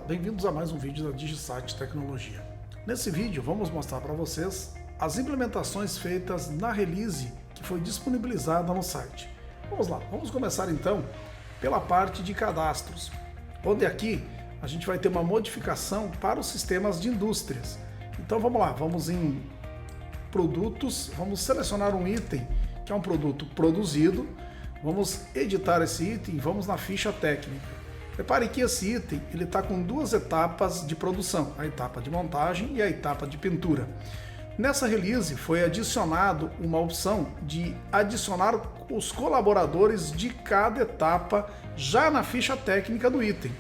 bem-vindos a mais um vídeo da DigiSite Tecnologia. Nesse vídeo vamos mostrar para vocês as implementações feitas na release que foi disponibilizada no site. Vamos lá, vamos começar então pela parte de cadastros, onde aqui a gente vai ter uma modificação para os sistemas de indústrias. Então vamos lá, vamos em produtos, vamos selecionar um item que é um produto produzido, vamos editar esse item, vamos na ficha técnica. Repare que esse item ele está com duas etapas de produção, a etapa de montagem e a etapa de pintura. Nessa release foi adicionado uma opção de adicionar os colaboradores de cada etapa já na ficha técnica do item.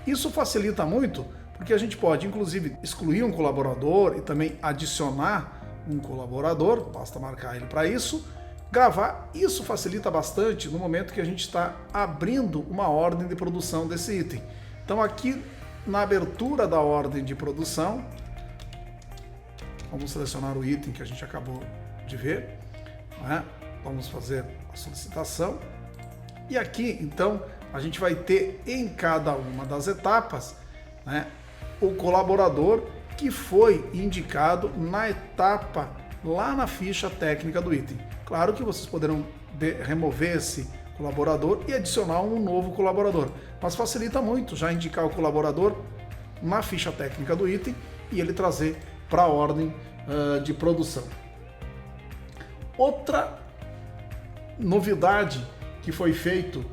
Isso facilita muito porque a gente pode inclusive excluir um colaborador e também adicionar um colaborador, basta marcar ele para isso. Gravar, isso facilita bastante no momento que a gente está abrindo uma ordem de produção desse item. Então aqui na abertura da ordem de produção, vamos selecionar o item que a gente acabou de ver, né? Vamos fazer a solicitação e aqui então a gente vai ter em cada uma das etapas, né, o colaborador que foi indicado na etapa lá na ficha técnica do item. Claro que vocês poderão remover esse colaborador e adicionar um novo colaborador, mas facilita muito já indicar o colaborador na ficha técnica do item e ele trazer para a ordem de produção. Outra novidade que foi feito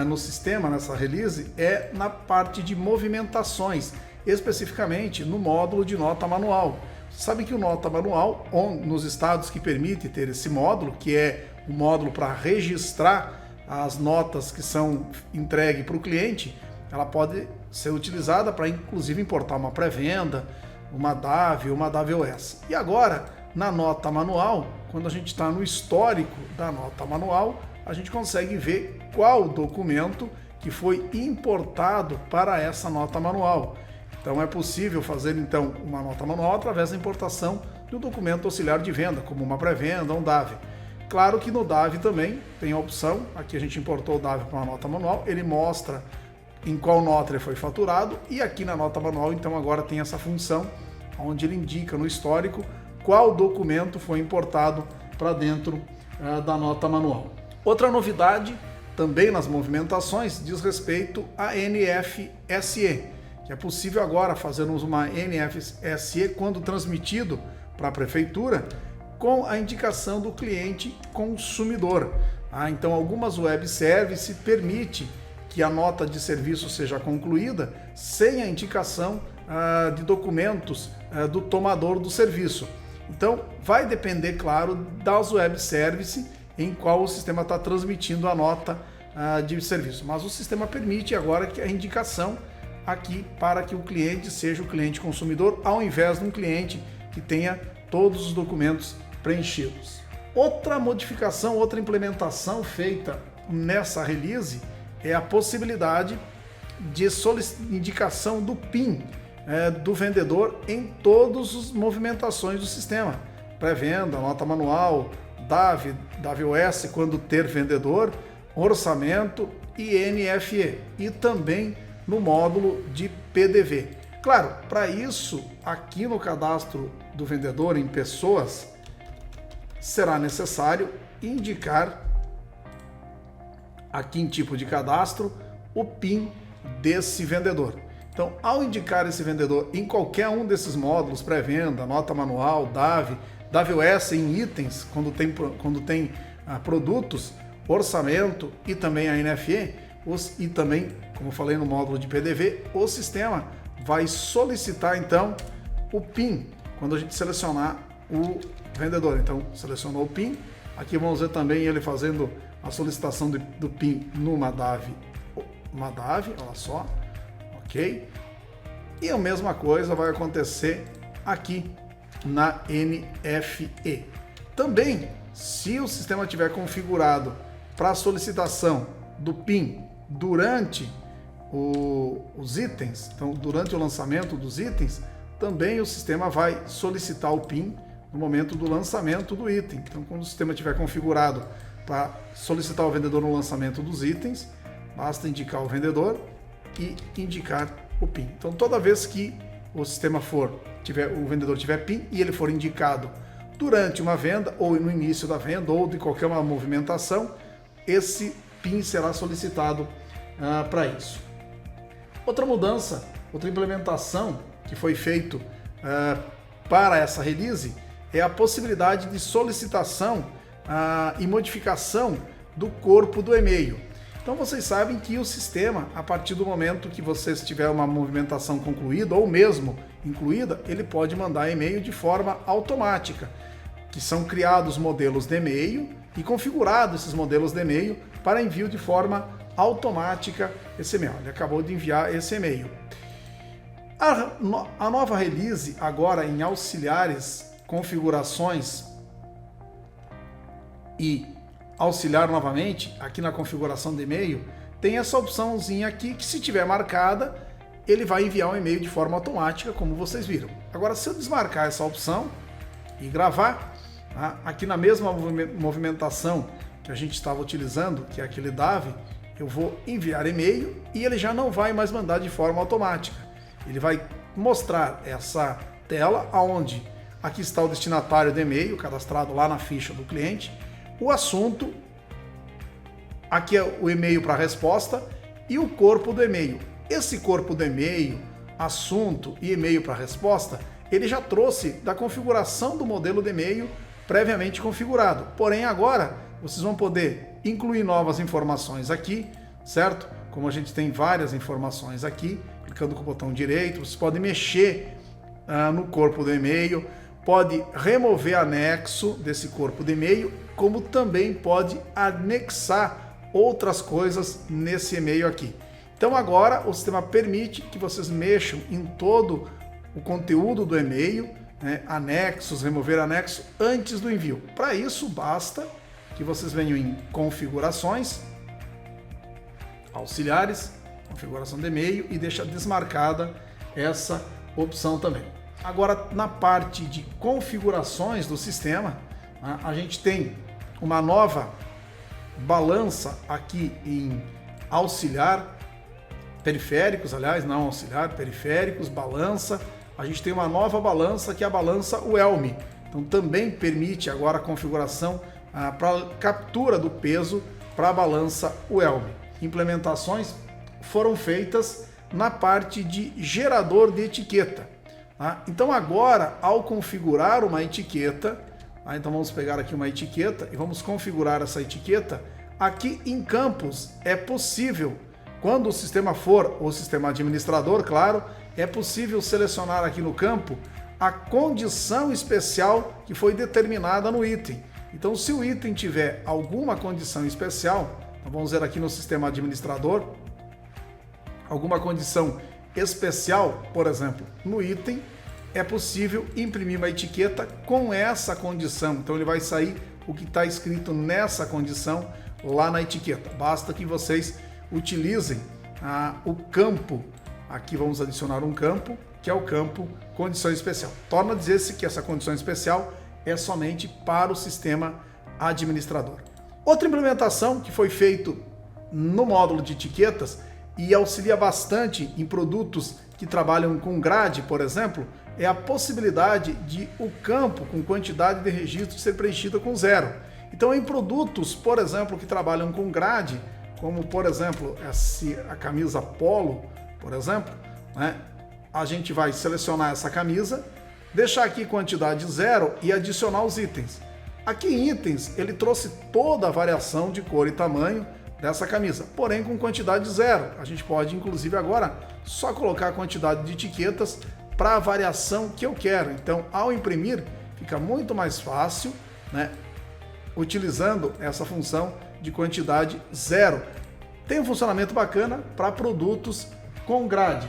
no sistema, nessa release, é na parte de movimentações, especificamente no módulo de nota manual. Sabe que o nota manual, nos estados que permite ter esse módulo, que é o módulo para registrar as notas que são entregues para o cliente, ela pode ser utilizada para inclusive importar uma pré-venda, uma DAV ou uma DAV-OS. E agora, na nota manual, quando a gente está no histórico da nota manual, a gente consegue ver qual documento que foi importado para essa nota manual. Então é possível fazer então uma nota manual através da importação de um documento auxiliar de venda, como uma pré-venda, um DAV. Claro que no DAV também tem a opção, aqui a gente importou o DAV para uma nota manual, ele mostra em qual nota ele foi faturado e aqui na nota manual então agora tem essa função onde ele indica no histórico qual documento foi importado para dentro da nota manual. Outra novidade também nas movimentações diz respeito a NFSE. Que é possível agora fazermos uma NFSE quando transmitido para a prefeitura com a indicação do cliente consumidor. Então algumas web services permitem que a nota de serviço seja concluída sem a indicação de documentos do tomador do serviço. Então vai depender, claro, das web services em qual o sistema está transmitindo a nota de serviço. Mas o sistema permite agora que a indicação aqui para que o cliente seja o cliente consumidor, ao invés de um cliente que tenha todos os documentos preenchidos. Outra modificação, outra implementação feita nessa release é a possibilidade de indicação do PIN do vendedor em todas as movimentações do sistema. Pré-venda, nota manual, DAV, DAV-OS quando ter vendedor, orçamento e NFE e também no módulo de PDV. Claro, para isso, aqui no cadastro do vendedor em pessoas, será necessário indicar aqui em tipo de cadastro o PIN desse vendedor. Então, ao indicar esse vendedor em qualquer um desses módulos, pré-venda, nota manual, DAV, DAV-OS em itens, quando tem produtos, orçamento e também a NFE, e também, como falei no módulo de PDV, o sistema vai solicitar então o PIN quando a gente selecionar o vendedor. Então selecionou o PIN, aqui vamos ver também ele fazendo a solicitação do PIN numa DAV, olha só, ok? E a mesma coisa vai acontecer aqui na NFE. Também, se o sistema tiver configurado para a solicitação do PIN durante os itens, então durante o lançamento dos itens, também o sistema vai solicitar o PIN no momento do lançamento do item. Então quando o sistema estiver configurado para solicitar o vendedor no lançamento dos itens, basta indicar o vendedor e indicar o PIN. Então toda vez que o sistema o vendedor tiver PIN e ele for indicado durante uma venda, ou no início da venda, ou de qualquer uma movimentação, esse PIN será solicitado para isso. Outra mudança, outra implementação que foi feito para essa release é a possibilidade de solicitação e modificação do corpo do e-mail. Então vocês sabem que o sistema, a partir do momento que você tiver uma movimentação concluída ou mesmo incluída, ele pode mandar e-mail de forma automática, que são criados modelos de e-mail e configurados esses modelos de e-mail para envio de forma automática esse e-mail. Ele acabou de enviar esse e-mail. A nova release agora em auxiliares, configurações e auxiliar novamente, aqui na configuração de e-mail, tem essa opçãozinha aqui que, se tiver marcada, ele vai enviar um e-mail de forma automática, como vocês viram. Agora, se eu desmarcar essa opção e gravar, aqui na mesma movimentação que a gente estava utilizando, que é aquele DAV, eu vou enviar e-mail e ele já não vai mais mandar de forma automática. Ele vai mostrar essa tela onde aqui está o destinatário do e-mail, cadastrado lá na ficha do cliente, o assunto, aqui é o e-mail para resposta e o corpo do e-mail. Esse corpo do e-mail, assunto e e-mail para resposta, ele já trouxe da configuração do modelo de e-mail previamente configurado. Porém, agora vocês vão poder incluir novas informações aqui, certo? Como a gente tem várias informações aqui, clicando com o botão direito, vocês podem mexer no corpo do e-mail, pode remover anexo desse corpo de e-mail, como também pode anexar outras coisas nesse e-mail aqui. Então agora o sistema permite que vocês mexam em todo o conteúdo do e-mail, anexos, remover anexo antes do envio. Para isso basta que vocês venham em configurações, auxiliares, configuração de e-mail e deixa desmarcada essa opção também. Agora, na parte de configurações do sistema, a gente tem uma nova balança aqui em auxiliar, periféricos, aliás, não auxiliar, periféricos, balança. A gente tem uma nova balança que é a balança UELM. Então também permite agora a configuração para captura do peso para a balança UELM. Implementações foram feitas na parte de gerador de etiqueta. Então agora, ao configurar uma etiqueta, então vamos pegar aqui uma etiqueta e vamos configurar essa etiqueta. Aqui em campos é possível, quando o sistema for o sistema administrador, claro, é possível selecionar aqui no campo a condição especial que foi determinada no item. Então, se o item tiver alguma condição especial, então vamos ver aqui no sistema administrador, alguma condição especial, por exemplo, no item, é possível imprimir uma etiqueta com essa condição. Então ele vai sair o que está escrito nessa condição lá na etiqueta. Basta que vocês utilizem o campo. Aqui vamos adicionar um campo, que é o campo condição especial. Torna a dizer-se que essa condição especial é somente para o sistema administrador. Outra implementação que foi feito no módulo de etiquetas e auxilia bastante em produtos que trabalham com grade, por exemplo, é a possibilidade de o campo com quantidade de registro ser preenchida com 0. Então, em produtos, por exemplo, que trabalham com grade, como por exemplo a camisa polo, por exemplo, a gente vai selecionar essa camisa, deixar aqui quantidade 0 e adicionar os itens. Aqui em itens, ele trouxe toda a variação de cor e tamanho dessa camisa, porém com quantidade 0. A gente pode, inclusive, agora só colocar a quantidade de etiquetas para a variação que eu quero. Então, ao imprimir, fica muito mais fácil, utilizando essa função de quantidade 0. Tem um funcionamento bacana para produtos com grade.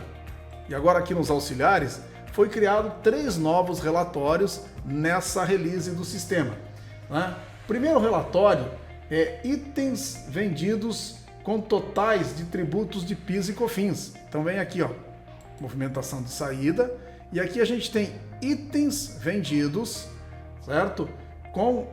E agora aqui nos auxiliares, foi criado 3 novos relatórios nessa release do sistema. Primeiro relatório é itens vendidos com totais de tributos de PIS e COFINS. Então vem aqui, movimentação de saída, e aqui a gente tem itens vendidos, certo? Com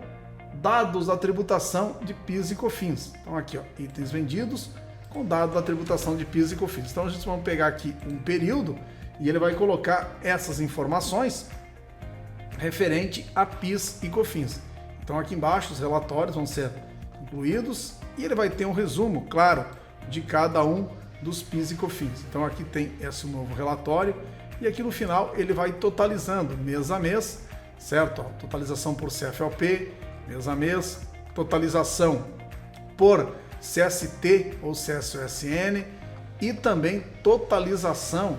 dados da tributação de PIS e COFINS. Então aqui, itens vendidos com dado da tributação de PIS e COFINS. Então a gente vai pegar aqui um período e ele vai colocar essas informações referente a PIS e COFINS. Então aqui embaixo os relatórios vão ser incluídos e ele vai ter um resumo, claro, de cada um dos PIS e COFINS. Então aqui tem esse novo relatório e aqui no final ele vai totalizando mês a mês, certo? Ó, totalização por CFOP, mês a mês, totalização por CST ou CSOSN e também totalização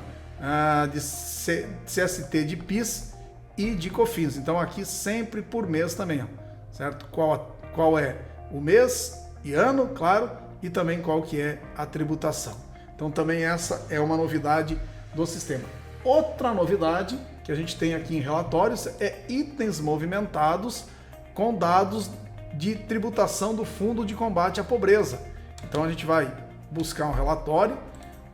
de CST de PIS e de COFINS. Então aqui sempre por mês também, ó, certo? Qual é o mês e ano, claro, e também qual que é a tributação. Então também essa é uma novidade do sistema. Outra novidade que a gente tem aqui em relatórios é itens movimentados com dados de tributação do Fundo de Combate à Pobreza. Então a gente vai buscar um relatório,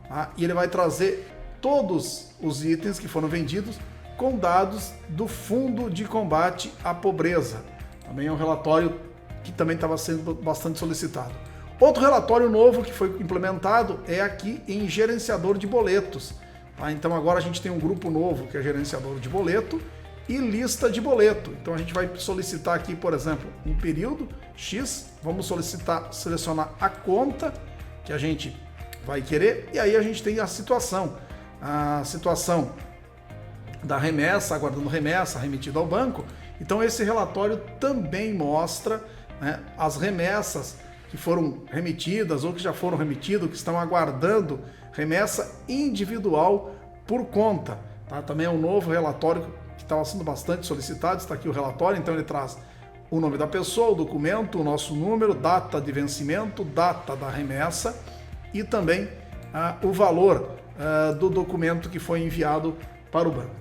tá? E ele vai trazer todos os itens que foram vendidos com dados do Fundo de Combate à Pobreza. Também é um relatório que também estava sendo bastante solicitado. Outro relatório novo que foi implementado é aqui em gerenciador de boletos. Tá? Então agora a gente tem um grupo novo que é gerenciador de boleto e lista de boleto. Então a gente vai solicitar aqui, por exemplo, um período X, vamos selecionar a conta que a gente vai querer e aí a gente tem a situação da remessa, aguardando remessa, remetida ao banco. Então esse relatório também mostra, né, as remessas que foram remetidas ou que já foram remetidas, que estão aguardando remessa individual por conta. Tá? Também é um novo relatório que estava sendo bastante solicitado, está aqui o relatório, então ele traz o nome da pessoa, o documento, o nosso número, data de vencimento, data da remessa e também o valor do documento que foi enviado para o banco.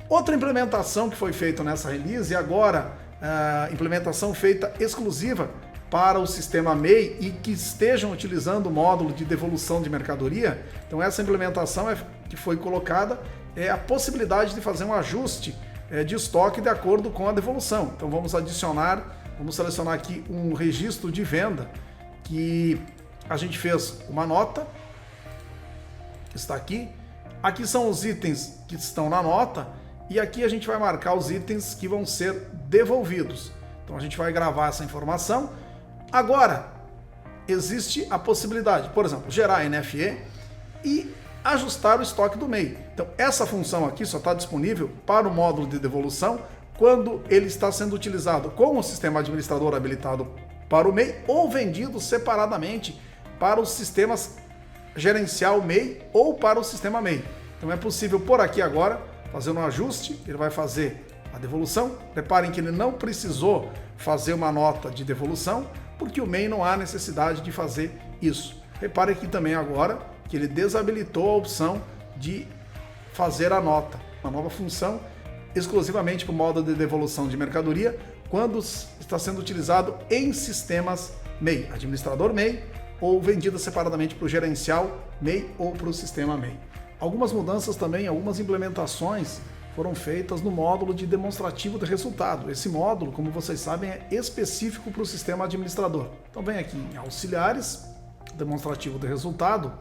Outra implementação que foi feita nessa release e agora implementação feita exclusiva para o sistema MEI e que estejam utilizando o módulo de devolução de mercadoria. Então essa implementação que foi colocada é a possibilidade de fazer um ajuste de estoque de acordo com a devolução. Então vamos selecionar aqui um registro de venda que a gente fez uma nota, que está aqui. Aqui são os itens que estão na nota e aqui a gente vai marcar os itens que vão ser devolvidos. Então a gente vai gravar essa informação. Agora, existe a possibilidade, por exemplo, gerar NFE e ajustar o estoque do MEI. Então, essa função aqui só está disponível para o módulo de devolução quando ele está sendo utilizado com o sistema administrador habilitado para o MEI ou vendido separadamente para os sistemas gerencial MEI ou para o sistema MEI. Então, é possível por aqui agora fazer um ajuste, ele vai fazer a devolução. Reparem que ele não precisou fazer uma nota de devolução, porque o MEI não há necessidade de fazer isso. Repare aqui também agora que ele desabilitou a opção de fazer a nota, uma nova função exclusivamente para o módulo de devolução de mercadoria quando está sendo utilizado em sistemas MEI, administrador MEI ou vendida separadamente para o gerencial MEI ou para o sistema MEI. Algumas mudanças também, algumas implementações foram feitas no módulo de demonstrativo de resultado. Esse módulo, como vocês sabem, é específico para o sistema administrador. Então vem aqui em auxiliares, demonstrativo de resultado.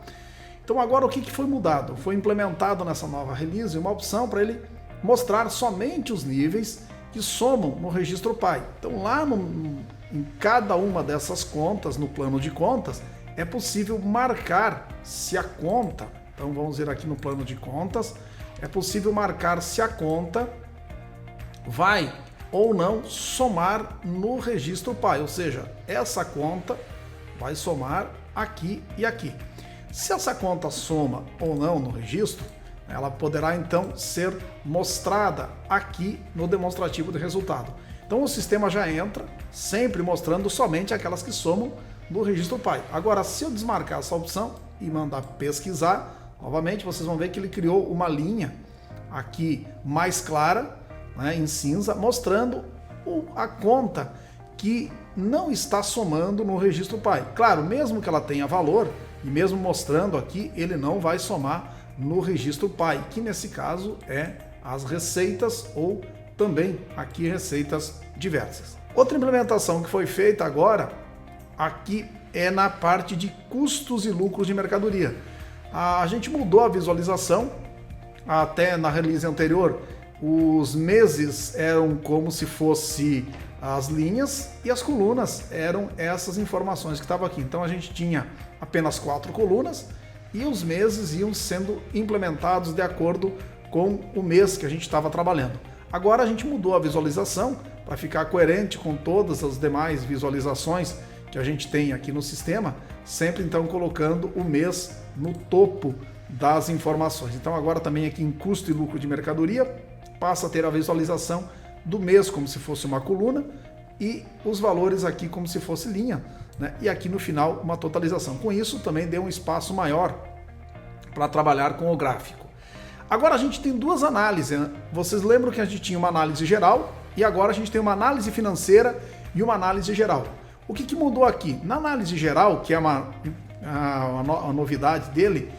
Então agora o que foi mudado? Foi implementado nessa nova release uma opção para ele mostrar somente os níveis que somam no registro PAI. Então lá em cada uma dessas contas, no plano de contas, é possível marcar se a conta, então vamos ver aqui no plano de contas, é possível marcar se a conta vai ou não somar no registro PAI, ou seja, essa conta vai somar aqui e aqui. Se essa conta soma ou não no registro, ela poderá então ser mostrada aqui no demonstrativo de resultado. Então o sistema já entra sempre mostrando somente aquelas que somam no registro PAI. Agora, se eu desmarcar essa opção e mandar pesquisar, novamente vocês vão ver que ele criou uma linha aqui mais clara, né, em cinza, mostrando a conta que não está somando no registro PAI. Claro, mesmo que ela tenha valor, e mesmo mostrando aqui, ele não vai somar no registro PAI, que nesse caso é as receitas ou também aqui receitas diversas. Outra implementação que foi feita agora, aqui é na parte de custos e lucros de mercadoria. A gente mudou a visualização, até na release anterior, os meses eram como se fosse as linhas e as colunas eram essas informações que estavam aqui. Então a gente tinha apenas 4 colunas e os meses iam sendo implementados de acordo com o mês que a gente estava trabalhando. Agora a gente mudou a visualização para ficar coerente com todas as demais visualizações que a gente tem aqui no sistema, sempre então colocando o mês no topo das informações. Então agora também aqui em custo e lucro de mercadoria passa a ter a visualização do mês como se fosse uma coluna e os valores aqui como se fosse linha, né? E aqui no final uma totalização. Com isso também deu um espaço maior para trabalhar com o gráfico. Agora a gente tem duas análises, né? Vocês lembram que a gente tinha uma análise geral e agora a gente tem uma análise financeira e uma análise geral. O que mudou aqui? Na análise geral, que é a novidade dele,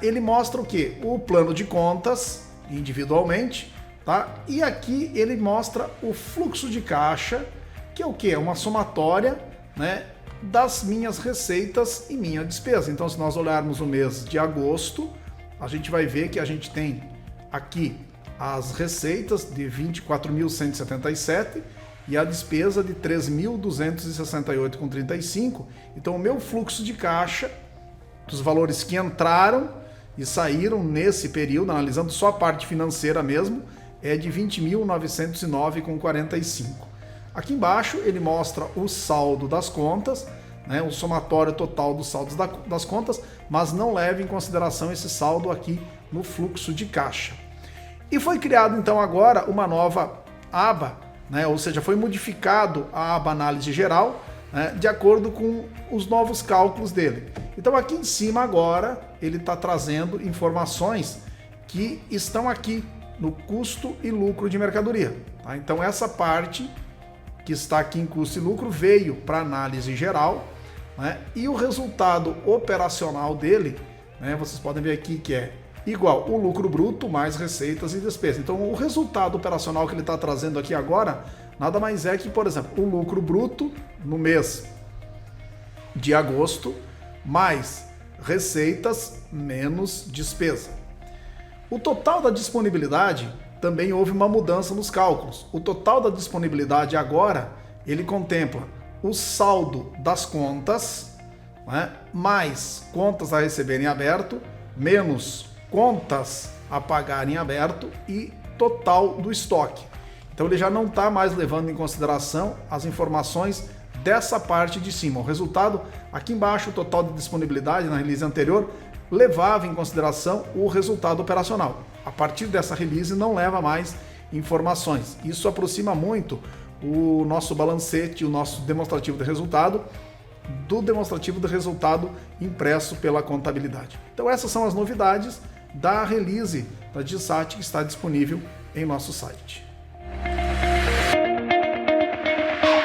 ele mostra o quê? O plano de contas individualmente, tá? E aqui ele mostra o fluxo de caixa, que é o quê? É uma somatória, né, das minhas receitas e minha despesa. Então, se nós olharmos o mês de agosto, a gente vai ver que a gente tem aqui as receitas de 24.177 e a despesa de 3.268,35. Então, o meu fluxo de caixa, dos valores que entraram e saíram nesse período, analisando só a parte financeira mesmo, é de 20.909,45. Aqui embaixo ele mostra o saldo das contas, né, o somatório total dos saldos das contas, mas não leva em consideração esse saldo aqui no fluxo de caixa. E foi criado então agora uma nova aba, né, ou seja, foi modificado a aba análise geral, né, de acordo com os novos cálculos dele. Então aqui em cima agora ele está trazendo informações que estão aqui no custo e lucro de mercadoria. Tá? Então essa parte que está aqui em custo e lucro veio para análise geral, né? E o resultado operacional dele, né, vocês podem ver aqui que é igual o lucro bruto mais receitas e despesas. Então o resultado operacional que ele está trazendo aqui agora nada mais é que, por exemplo, o lucro bruto no mês de agosto mais receitas menos despesa. O total da disponibilidade também houve uma mudança nos cálculos. O total da disponibilidade agora ele contempla o saldo das contas, né, mais contas a receber em aberto, menos contas a pagar em aberto e total do estoque. Então ele já não está mais levando em consideração as informações dessa parte de cima. O resultado, aqui embaixo, o total de disponibilidade na release anterior, levava em consideração o resultado operacional. A partir dessa release não leva mais informações. Isso aproxima muito o nosso balancete, o nosso demonstrativo de resultado, do demonstrativo de resultado impresso pela contabilidade. Então essas são as novidades da release da GSAT que está disponível em nosso site.